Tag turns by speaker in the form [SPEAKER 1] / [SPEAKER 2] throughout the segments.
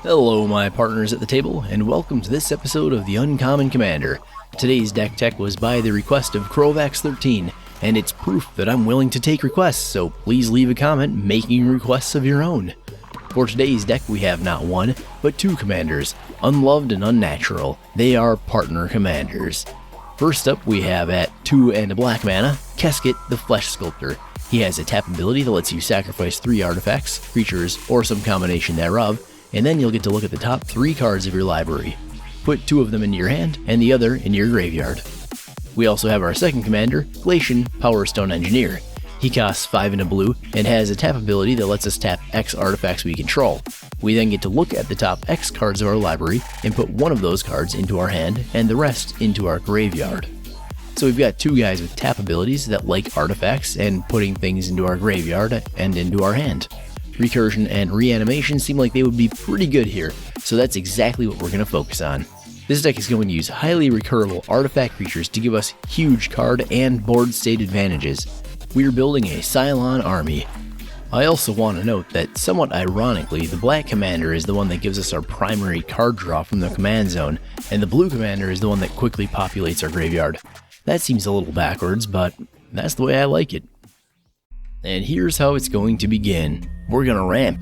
[SPEAKER 1] Hello my partners at the table, and welcome to this episode of the Uncommon Commander. Today's deck tech was by the request of Crovax13, and it's proof that I'm willing to take requests, so please leave a comment making requests of your own. For today's deck we have not one, but two commanders, Unloved and Unnatural. They are partner commanders. First up we have at 2 and a black mana, Keskit the Flesh Sculptor. He has a tap ability that lets you sacrifice 3 artifacts, creatures, or some combination thereof, and then you'll get to look at the top 3 cards of your library. Put 2 of them into your hand, and the other in your graveyard. We also have our second commander, Glacian Powerstone Engineer. He costs 5 and a blue, and has a tap ability that lets us tap X artifacts we control. We then get to look at the top X cards of our library, and put one of those cards into our hand, and the rest into our graveyard. So we've got 2 guys with tap abilities that like artifacts and putting things into our graveyard and into our hand. Recursion and reanimation seem like they would be pretty good here, so that's exactly what we're going to focus on. This deck is going to use highly recurable artifact creatures to give us huge card and board state advantages. We're building a Cylon army. I also want to note that, somewhat ironically, the black commander is the one that gives us our primary card draw from the command zone, and the blue commander is the one that quickly populates our graveyard. That seems a little backwards, but that's the way I like it. And here's how it's going to begin. We're gonna ramp.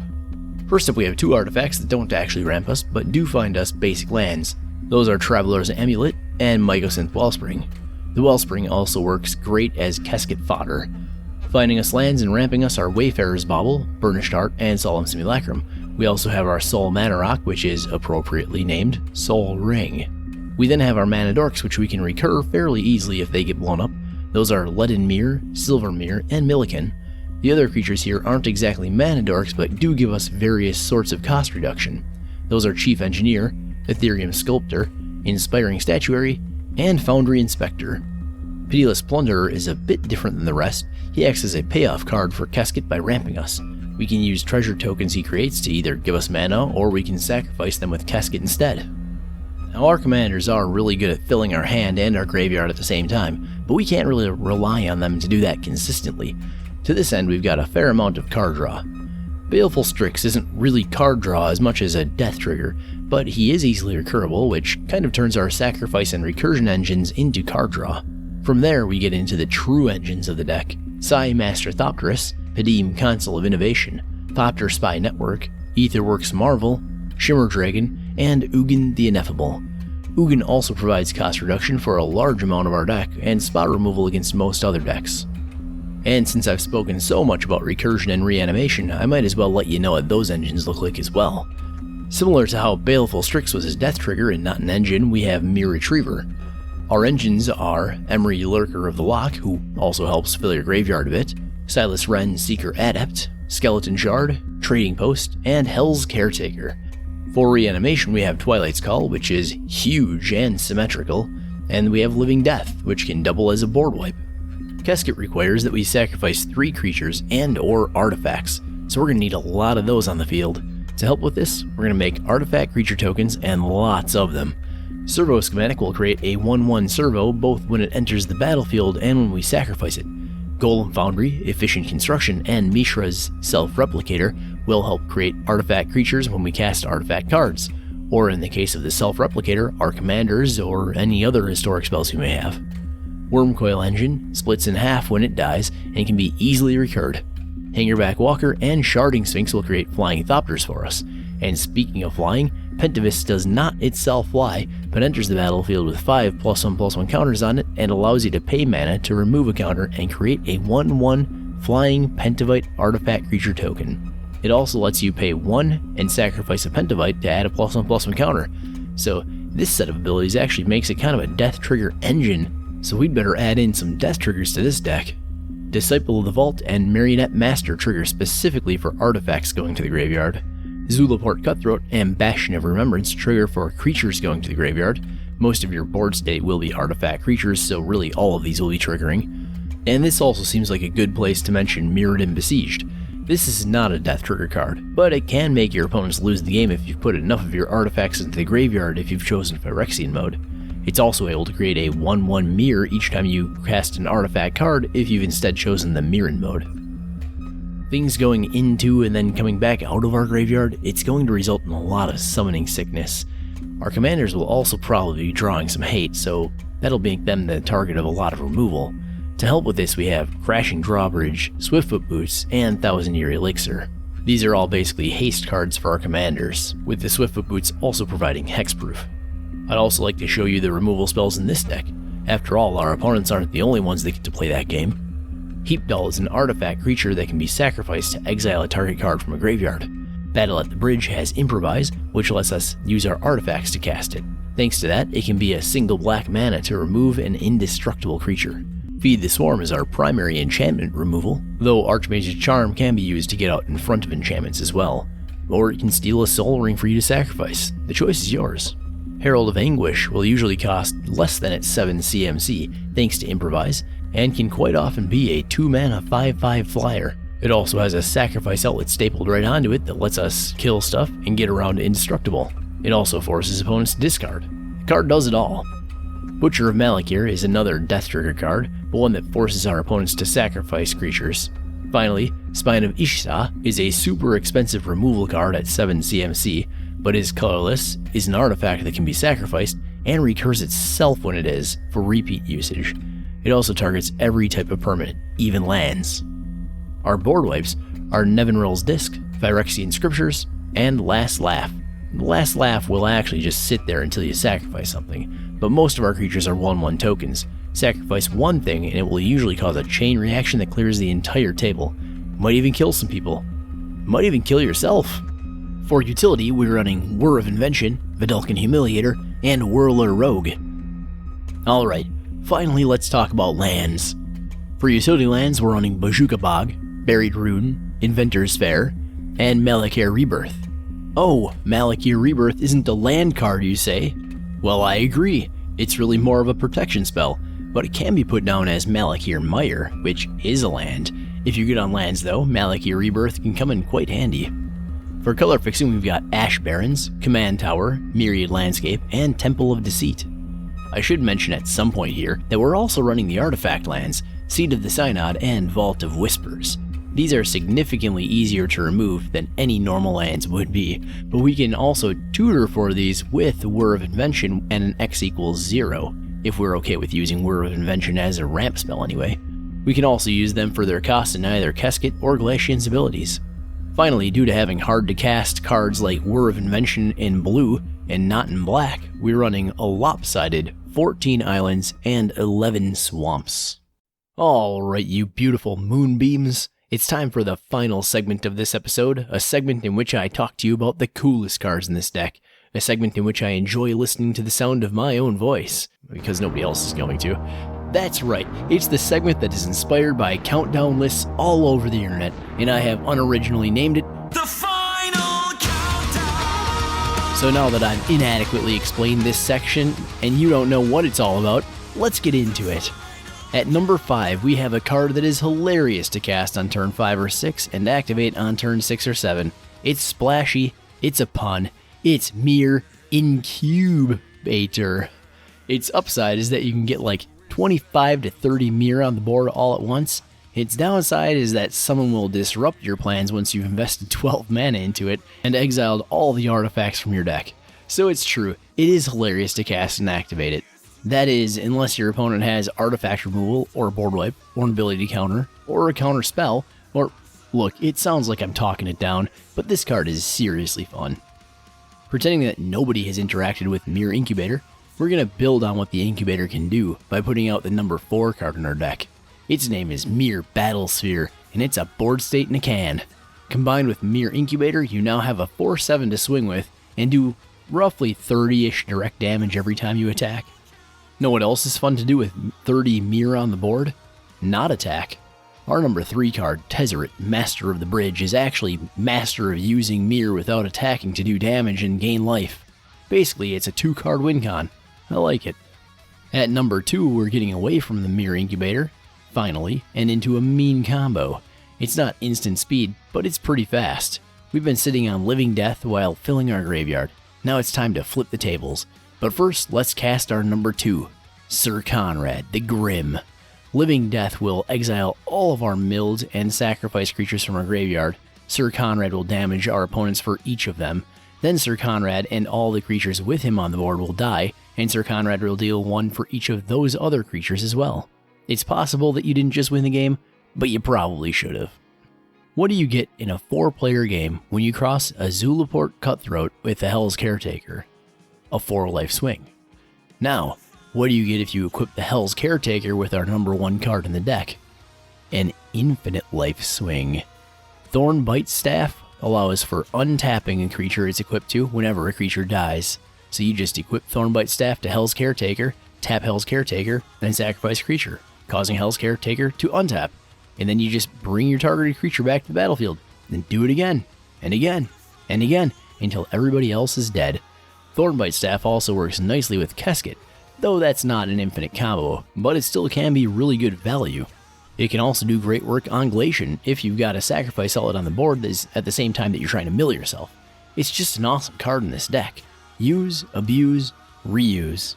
[SPEAKER 1] First up we have 2 artifacts that don't actually ramp us, but do find us basic lands. Those are Traveler's Amulet and Mycosynth Wellspring. The Wellspring also works great as Keskit fodder. Finding us lands and ramping us are Wayfarer's Bauble, Burnished Heart, and Solemn Simulacrum. We also have our Soul Mana Rock, which is appropriately named Soul Ring. We then have our Mana Dorks, which we can recur fairly easily if they get blown up. Those are Leaden Mirror, Silver Mirror, and Milliken. The other creatures here aren't exactly Mana Dorks, but do give us various sorts of cost reduction. Those are Chief Engineer, Ethereum Sculptor, Inspiring Statuary, and Foundry Inspector. Pitiless Plunderer is a bit different than the rest. He acts as a payoff card for Keskit by ramping us. We can use treasure tokens he creates to either give us mana, or we can sacrifice them with Keskit instead. Now our commanders are really good at filling our hand and our graveyard at the same time, but we can't really rely on them to do that consistently. To this end we've got a fair amount of card draw. Baleful Strix isn't really card draw as much as a death trigger, but he is easily recurable, which kind of turns our sacrifice and recursion engines into card draw. From there we get into the true engines of the deck: Psi Master Thopterus, Padim Console of Innovation, Thopter Spy Network, Aetherworks Marvel, Shimmer Dragon, and Ugin the Ineffable. Ugin also provides cost reduction for a large amount of our deck, and spot removal against most other decks. And since I've spoken so much about recursion and reanimation, I might as well let you know what those engines look like as well. Similar to how Baleful Strix was his death trigger and not an engine, we have Mere Retriever. Our engines are Emery Lurker of the Lock, who also helps fill your graveyard a bit, Silas Wren Seeker Adept, Skeleton Shard, Trading Post, and Hell's Caretaker. For reanimation we have Twilight's Call, which is huge and symmetrical, and we have Living Death, which can double as a board wipe. Keskit requires that we sacrifice 3 creatures and or artifacts, so we're going to need a lot of those on the field. To help with this, we're going to make artifact creature tokens, and lots of them. Servo Schematic will create a 1/1 servo both when it enters the battlefield and when we sacrifice it. Golem Foundry, Efficient Construction, and Mishra's Self-Replicator will help create artifact creatures when we cast artifact cards, or in the case of the Self-Replicator, our commanders or any other historic spells we may have. Wormcoil Engine splits in half when it dies and can be easily recurred. Hangerback Walker and Sharding Sphinx will create flying Thopters for us. And speaking of flying, Pentavis does not itself fly, but enters the battlefield with 5 +1/+1 counters on it and allows you to pay mana to remove a counter and create a 1/1 flying Pentavite artifact creature token. It also lets you pay 1 and sacrifice a Pentavite to add a +1/+1 counter. So this set of abilities actually makes it kind of a death trigger engine, so we'd better add in some death triggers to this deck. Disciple of the Vault and Marionette Master trigger specifically for artifacts going to the graveyard. Zulaport Cutthroat and Bastion of Remembrance trigger for creatures going to the graveyard. Most of your board state will be artifact creatures, so really all of these will be triggering. And this also seems like a good place to mention Mirrodin Besieged. This is not a death trigger card, but it can make your opponents lose the game if you've put enough of your artifacts into the graveyard if you've chosen Phyrexian mode. It's also able to create a 1/1 mirror each time you cast an artifact card if you've instead chosen the Mirren mode. things going into and then coming back out of our graveyard, it's going to result in a lot of summoning sickness. Our commanders will also probably be drawing some hate, so that'll make them the target of a lot of removal. To help with this, we have Crashing Drawbridge, Swiftfoot Boots, and Thousand Year Elixir. These are all basically haste cards for our commanders, with the Swiftfoot Boots also providing hexproof. I'd also like to show you the removal spells in this deck. After all, our opponents aren't the only ones that get to play that game. Heapdoll is an artifact creature that can be sacrificed to exile a target card from a graveyard. Battle at the Bridge has Improvise, which lets us use our artifacts to cast it. Thanks to that, it can be a single black mana to remove an indestructible creature. Feed the Swarm is our primary enchantment removal, though Archmage's Charm can be used to get out in front of enchantments as well. Or it can steal a Soul Ring for you to sacrifice. The choice is yours. Herald of Anguish will usually cost less than its 7 CMC thanks to Improvise, and can quite often be a 2-mana 5/5 flyer. It also has a sacrifice outlet stapled right onto it that lets us kill stuff and get around indestructible. It also forces opponents to discard. The card does it all. Butcher of Malakir is another death trigger card, but one that forces our opponents to sacrifice creatures. Finally, Spine of Ishsa is a super expensive removal card at 7 CMC, but is colorless, is an artifact that can be sacrificed, and recurs itself when it is, for repeat usage. It also targets every type of permanent, even lands. Our board wipes are Nevinrel's Disc, Phyrexian Scriptures, and Last Laugh. The Last Laugh will actually just sit there until you sacrifice something, but most of our creatures are 1/1 tokens. Sacrifice one thing and it will usually cause a chain reaction that clears the entire table. Might even kill some people. Might even kill yourself. For utility, we're running Whir of Invention, Vidalcan Humiliator, and Whirler Rogue. Alright, finally let's talk about lands. For utility lands, we're running Bojuka Bog, Buried Rune, Inventor's Fair, and Malakir Rebirth. Oh, Malakir Rebirth isn't a land card, you say? Well, I agree. It's really more of a protection spell, but it can be put down as Malakir Mire, which is a land. If you're good on lands though, Malakir Rebirth can come in quite handy. For color fixing, we've got Ash Barrens, Command Tower, Myriad Landscape, and Temple of Deceit. I should mention at some point here that we're also running the artifact lands, Seed of the Synod and Vault of Whispers. These are significantly easier to remove than any normal lands would be, but we can also tutor for these with Whir of Invention and an X equals 0, if we're okay with using Whir of Invention as a ramp spell anyway. We can also use them for their cost in either Keskit or Glacian's abilities. Finally, due to having hard to cast cards like Whir of Invention in blue and not in black, we're running a lopsided 14 islands and 11 swamps. Alright, you beautiful moonbeams. It's time for the final segment of this episode, a segment in which I talk to you about the coolest cards in this deck, a segment in which I enjoy listening to the sound of my own voice, because nobody else is going to. That's right, it's the segment that is inspired by countdown lists all over the internet, and I have unoriginally named it The Final Countdown! So now that I've inadequately explained this section, and you don't know what it's all about, let's get into it. At number 5, we have a card that is hilarious to cast on turn 5 or 6 and activate on turn 6 or 7. It's splashy, it's a pun, it's Myr Incubator. Its upside is that you can get like 25 to 30 Myr on the board all at once. Its downside is that someone will disrupt your plans once you've invested 12 mana into it and exiled all the artifacts from your deck. So it's true, it is hilarious to cast and activate it. That is, unless your opponent has artifact removal, or a board wipe, or an ability counter, or a counter spell, or... Look, it sounds like I'm talking it down, but this card is seriously fun. Pretending that nobody has interacted with Myr Incubator, we're going to build on what the Incubator can do by putting out the number 4 card in our deck. Its name is Myr Battlesphere, and it's a board state in a can. Combined with Myr Incubator, you now have a 4/7 to swing with, and do roughly 30-ish direct damage every time you attack. Know what else is fun to do with 30 Myr on the board? Not attack. Our number 3 card, Tezzeret, Master of the Bridge, is actually master of using Myr without attacking to do damage and gain life. Basically, it's a 2-card win con. I like it. At number 2, we're getting away from the Myr Incubator, finally, and into a mean combo. It's not instant speed, but it's pretty fast. We've been sitting on Living Death while filling our graveyard. Now it's time to flip the tables. But first, let's cast our number 2, Sir Conrad the Grim. Living Death will exile all of our milled and sacrificed creatures from our graveyard. Sir Conrad will damage our opponents for each of them. Then Sir Conrad and all the creatures with him on the board will die, and Sir Conrad will deal 1 for each of those other creatures as well. It's possible that you didn't just win the game, but you probably should have. What do you get in a 4-player game when you cross a Zulaport Cutthroat with the Hell's Caretaker? A 4-life swing. Now, what do you get if you equip the Hell's Caretaker with our number 1 card in the deck? An infinite life swing. Thornbite Staff allows for untapping a creature it's equipped to whenever a creature dies. So you just equip Thornbite Staff to Hell's Caretaker, tap Hell's Caretaker, then sacrifice a creature, causing Hell's Caretaker to untap. And then you just bring your targeted creature back to the battlefield, then do it again, and again, and again, until everybody else is dead. Thornbite Staff also works nicely with Keskit, though that's not an infinite combo, but it still can be really good value. It can also do great work on Glacian if you've got a sacrifice solid on the board that is at the same time that you're trying to mill yourself. It's just an awesome card in this deck. Use, abuse, reuse.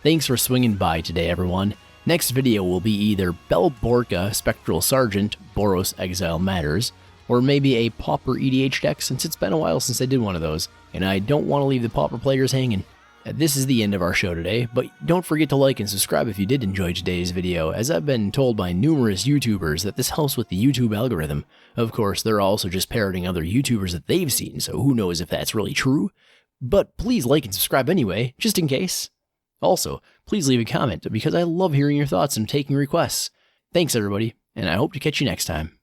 [SPEAKER 1] Thanks for swinging by today, everyone. Next video will be either Belborka Spectral Sergeant, Boros Exile Matters, or maybe a Pauper EDH deck since it's been a while since I did one of those, and I don't want to leave the Pauper players hanging. This is the end of our show today, but don't forget to like and subscribe if you did enjoy today's video, as I've been told by numerous YouTubers that this helps with the YouTube algorithm. Of course, they're also just parroting other YouTubers that they've seen, so who knows if that's really true. But please like and subscribe anyway, just in case. Also, please leave a comment, because I love hearing your thoughts and taking requests. Thanks everybody, and I hope to catch you next time.